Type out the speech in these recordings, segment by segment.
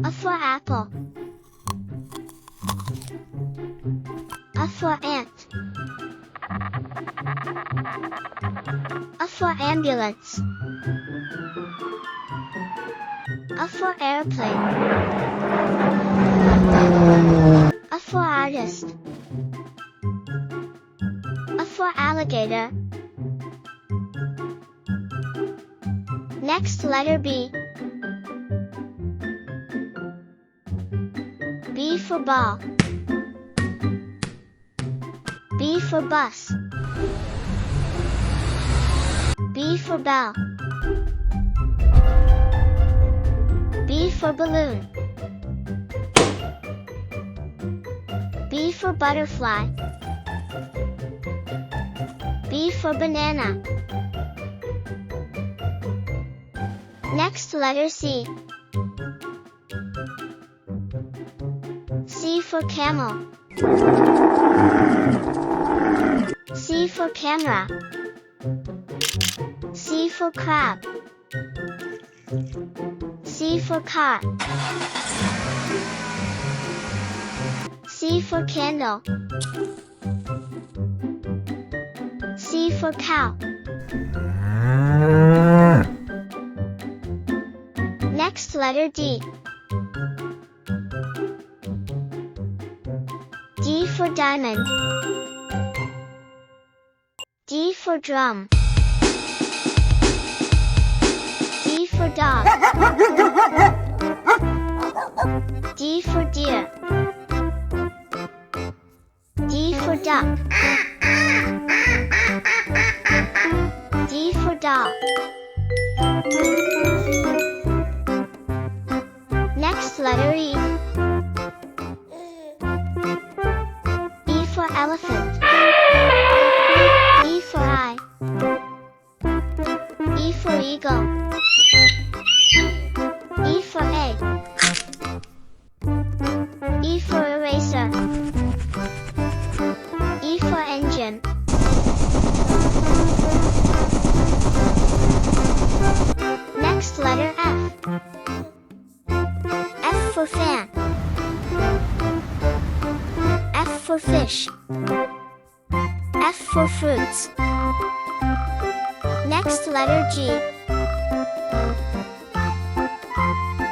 A for apple. A for ant. A for ambulance. A for airplane. A for artist. A for alligator. Next, letter B. B for ball. B for bus. B for bell. B for balloon. B for butterfly. B for banana. Next, letter C. C for camel. C for camera. C for crab. C for car. C for candle. C for cow. Next, letter D. D for diamond. D for drum. D for dog. D for deer. D for duck. D for doll. Next, letter E. E for elephant. E for eye. E for eagle. E for egg. E for eraser. E for engine. Next, letter F. F for fan. F for fish. F for fruits. Next, letter G.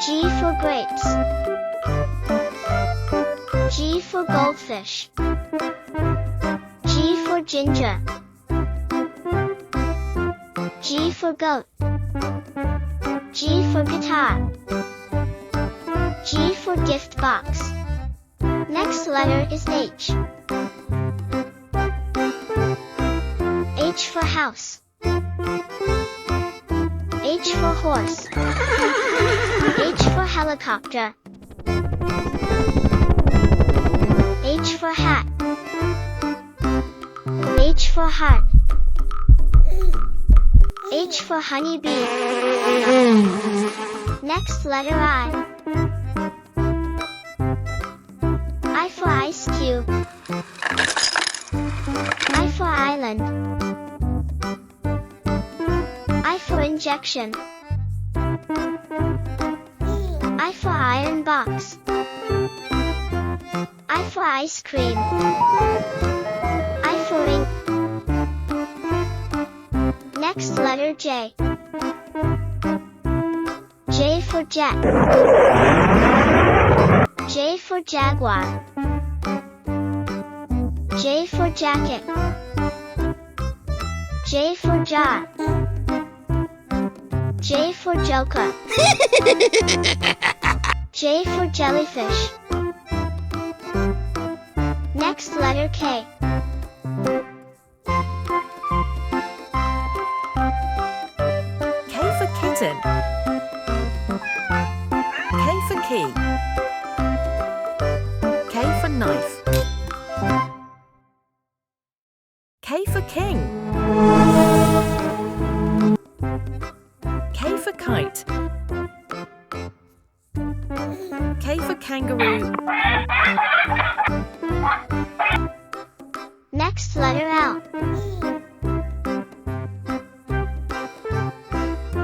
G for grapes. G for goldfish. G for ginger. G for goat. G for guitar. G for gift box. Next letter is H. H for house. H for horse. H for helicopter. H for hat. H for heart. H for honeybee. Next, letter I. I for ice cube. I for island. I for injection. I for iron box. I for ice cream. I for ink. Next, letter J. J for jet. J for jaguar. J for jacket. J for jar. J for joker. J for jellyfish. Next, letter K. K for kitten. K for key. K for knife. K for king. K for kite. K for kangaroo. Next, letter L.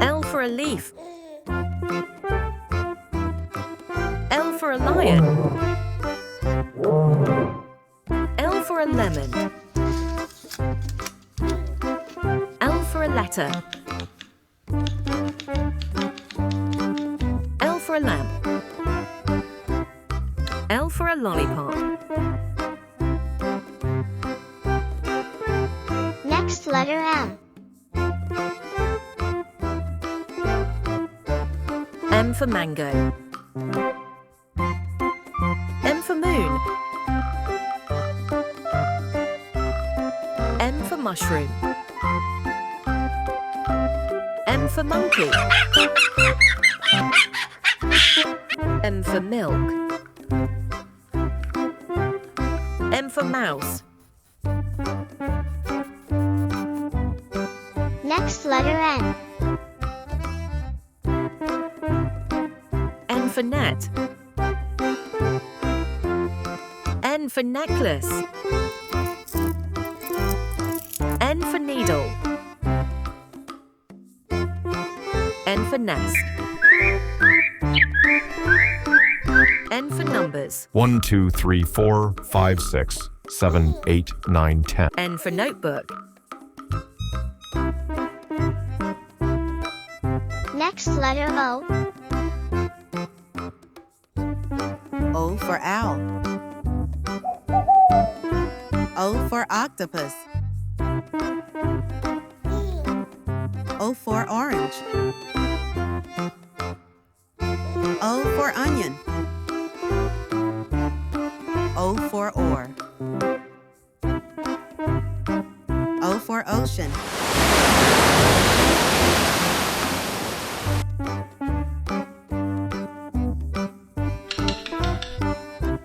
L for a leaf. L for a lion. L for a lemon. L for a letter. L for a lamp. L for a lollipop. Next letter M. M for mango. M for moon. M for mushroom. M for monkey. M for milk. M for mouse. Next letter N. N for net. N for necklace. N for needle. N for nest. N for numbers. 1, 2, 3, 4, 5, 6, 7, 8, 9, 10. N for notebook. Next letter O. O for owl. O for octopus. O for orange. O for onion. O for oar. O for ocean.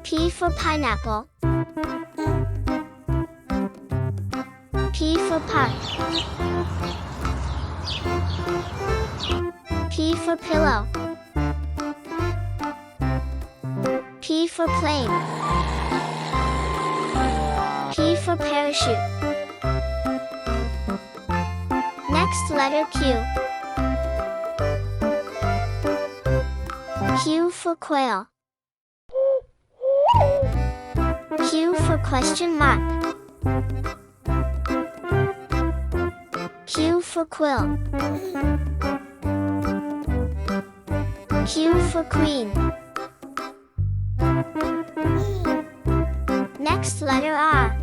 P for pineapple. P for park. P for pillow. P for plane. P for parachute. Next letter Q. Q for quail. Q for question mark. Q for quill. Q for queen. Next letter R.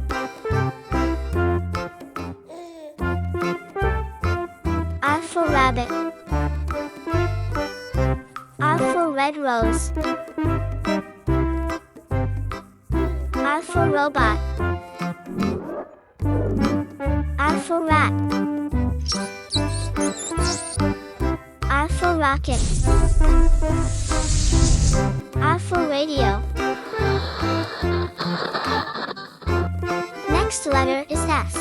R for rabbit. R for red rose. R for robot. R for rat. R for rocket. R for radio. Next letter is S.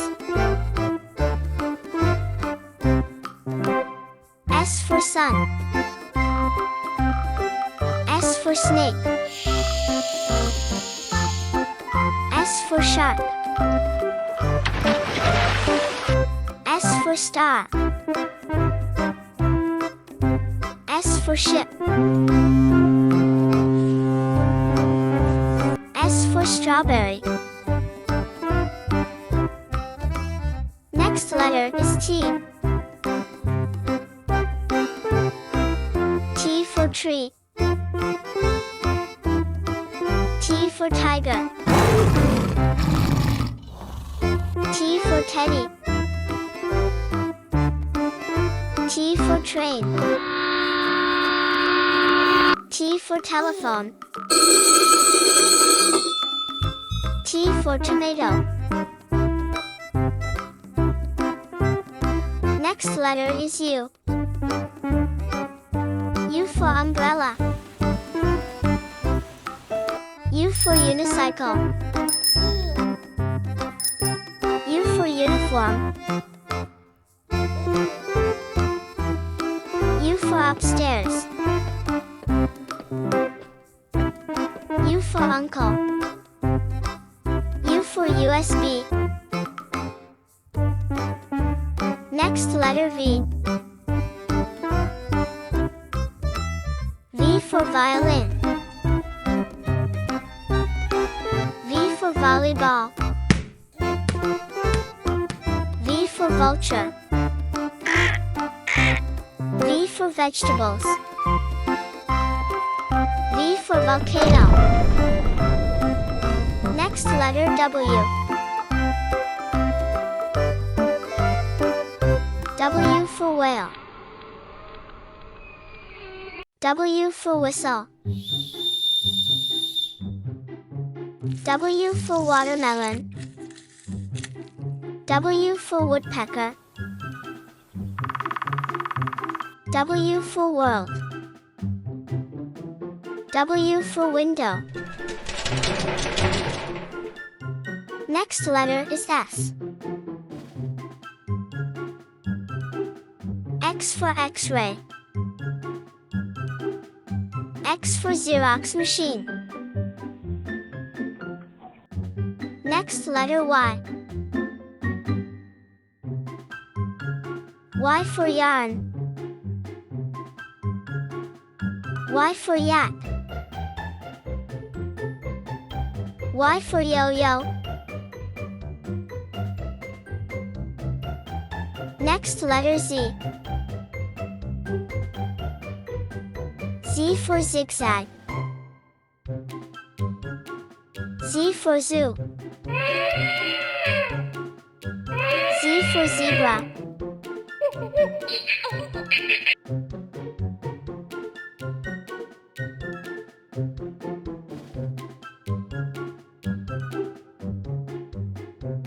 S for sun. S for snake. S for shark. S for star. S for ship. S for strawberry. Next letter is T. T for tree. T for tiger. T for teddy. T for train. T for telephone. T for tomato. Next letter is U. U for umbrella. U for unicycle. U for uniform. U for upstairs. U for uncle. U for USB. Next letter V. for violin. V for volleyball. V for vulture. V for vegetables. V for volcano. Next letter W. W for whale. W for whistle. W for watermelon. W for woodpecker. W for world. W for window. Next letter is S. X for X-ray. X for Xerox machine. Next letter Y. Y for yarn. Y for yak. Y for yo-yo. Next letter Z. Z for zigzag. Z for zoo. Z for zebra.